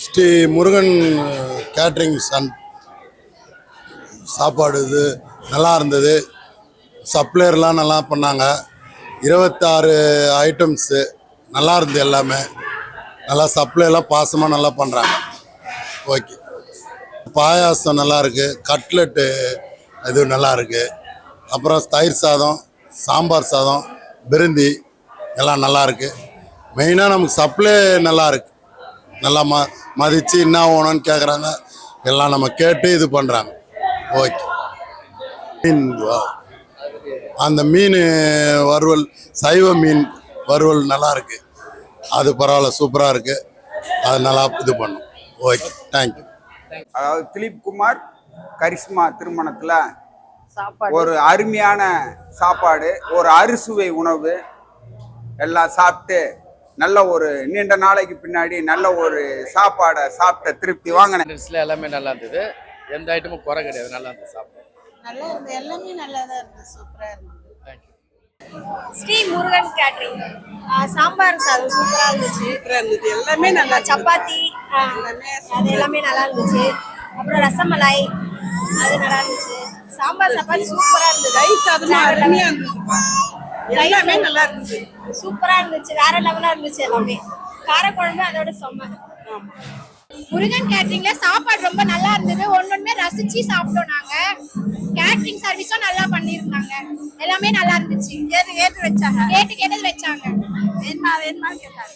Sri Murugan caterings and சாப்பாடு இது நல்லா இருந்தது. சப்ளையர்லாம் நல்லா பண்ணாங்க. 26 ஐட்டம்ஸு நல்லா இருந்தது. எல்லாமே நல்லா சப்ளைலாம் பாசமாக நல்லா பண்ணுறாங்க. ஓகே. பாயாசம் நல்லா இருக்குது. கட்லெட்டு இது நல்லா இருக்குது. அப்புறம் தயிர் சாதம், சாம்பார் சாதம், பிரிந்தி எல்லாம் நல்லா இருக்குது. மெயினாக நமக்கு சப்ளை நல்லா இருக்குது. நல்லா மதித்து என்ன வேணும்னு கேட்குறாங்க. எல்லாம் நம்ம கேட்டு இது பண்ணுறாங்க. ஓகே. மீன் அந்த மீன் வறுவல், சைவ மீன் வறுவல் நல்லா இருக்குது. அது பரவாயில்ல, சூப்பராக இருக்குது. அது நல்லா இது பண்ணும். Okay, thank you. அதாவது திலீப் குமார் கரிஷ்மா திருமணத்தில் ஒரு அருமையான சாப்பாடு, ஒரு அறுசுவை உணவு எல்லாம் சாப்பிட்டு நல்ல ஒரு நீண்ட நாளைக்கு பின்னாடி நல்ல ஒரு சாப்பாடை சாப்பிட்ட திருப்தி வாங்கினேன். எல்லாமே நல்லா இருந்தது. எந்த ஐட்டமும் குறை கிடையாது. நல்லா இருந்தது. சாப்பாடு நல்லா இருந்தது. எல்லாமே நல்லா தான் இருந்தது. சூப்பராக இருந்தது. தேங்க்யூ. ஸ்ரீ முருகன் கேட்ரிங் சாம்பார் சாதம் சூப்பராக இருந்துச்சு. சூப்பராக இருந்தது. எல்லாமே நல்லா. சப்பாத்தி அது எல்லாமே நல்லா இருந்துச்சு. அப்புறம் ரசமலாய் அது நல்லா இருந்துச்சு. சாம்பார் சப்பாத்தி சூப்பராக இருந்தது. தயிர் சாதம் அருமையாக இருந்ததுப்பா. எல்லாமே நல்லா இருந்துச்சு. சூப்பராக இருந்துச்சு. வேற லெவலாக இருந்துச்சு. எல்லாமே காரக்குழம்பு அதோட செம்ம. முருகன் கேட்ரிங்ல சாப்பாடு ரொம்ப நல்லா இருந்தது. ஒன்னொன்னுமே ரசிச்சு சாப்பிட்டோம். நாங்க கேட்ரிங் சர்வீஸும் நல்லா பண்ணியிருந்தாங்க. எல்லாமே நல்லா இருந்துச்சு. கேட்டு வச்சாங்க. கேட்டது வச்சாங்க. வேணுமா கேட்டாங்க.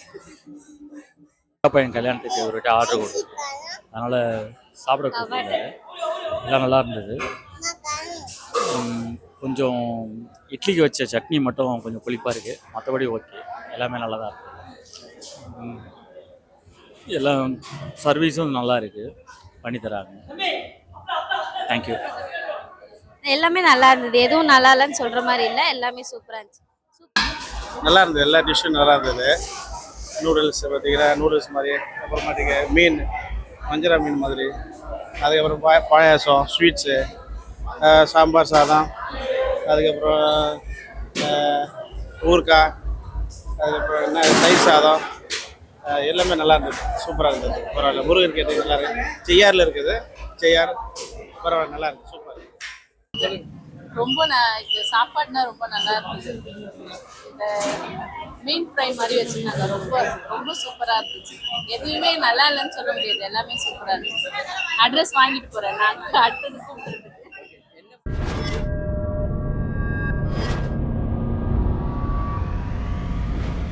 பையன் கல்யாணத்துக்கு ஒரு ஆர்டர் கொடுத்து, அதனால சாப்பிட கொடுத்தாங்க. எல்லாம் நல்லா இருந்தது. கொஞ்சம் இட்லிக்கு வச்ச சட்னி மட்டும் கொஞ்சம் புளிப்பாக இருக்குது. மற்றபடி ஓகே, எல்லாமே நல்லா தான் இருக்குது. எல்லாம் சர்வீஸும் நல்லா இருக்குது, பண்ணித்தராங்க. தேங்க்யூ. எல்லாமே நல்லா இருந்தது. எதுவும் நல்லா இல்லைன்னு சொல்ற மாதிரி இல்லை. எல்லாமே சூப்பராக இருந்துச்சு. நல்லா இருந்தது. எல்லா டிஷ்ஷும் நல்லா இருந்தது. நூடுல்ஸ் பார்த்தீங்கன்னா நூடுல்ஸ் மாதிரி, அப்புறமாட்டிங்க மீன் வஞ்சரா மீன் மாதிரி, அதுக்கப்புறம் பாயாசம், ஸ்வீட்ஸு, சாம்பார் சாதம், அதுக்கப்புறம் ஊறுகாய், அதுக்கப்புறம் என்ன தயிர் சாதம், எல்லாமே நல்லா இருந்தது. சூப்பராக இருந்தது. பரவாயில்ல. முருகன் கேட்டு நல்லா இருக்குது. செய்யாரில் இருக்குது. செய்யார் பரவாயில்ல, நல்லா இருக்குது. சூப்பர். ரொம்ப சாப்பாடுனா ரொம்ப நல்லா இருந்துச்சு. இந்த மீன் ஃப்ரை மாதிரி வச்சுருந்தாங்க. ரொம்ப சூப்பராக இருந்துச்சு. எதுவுமே நல்லா இல்லைன்னு சொல்ல முடியாது. எல்லாமே சூப்பராக இருந்துச்சு. அட்ரஸ் வாங்கிட்டு போகிறேன். நாங்கள் அடுத்தது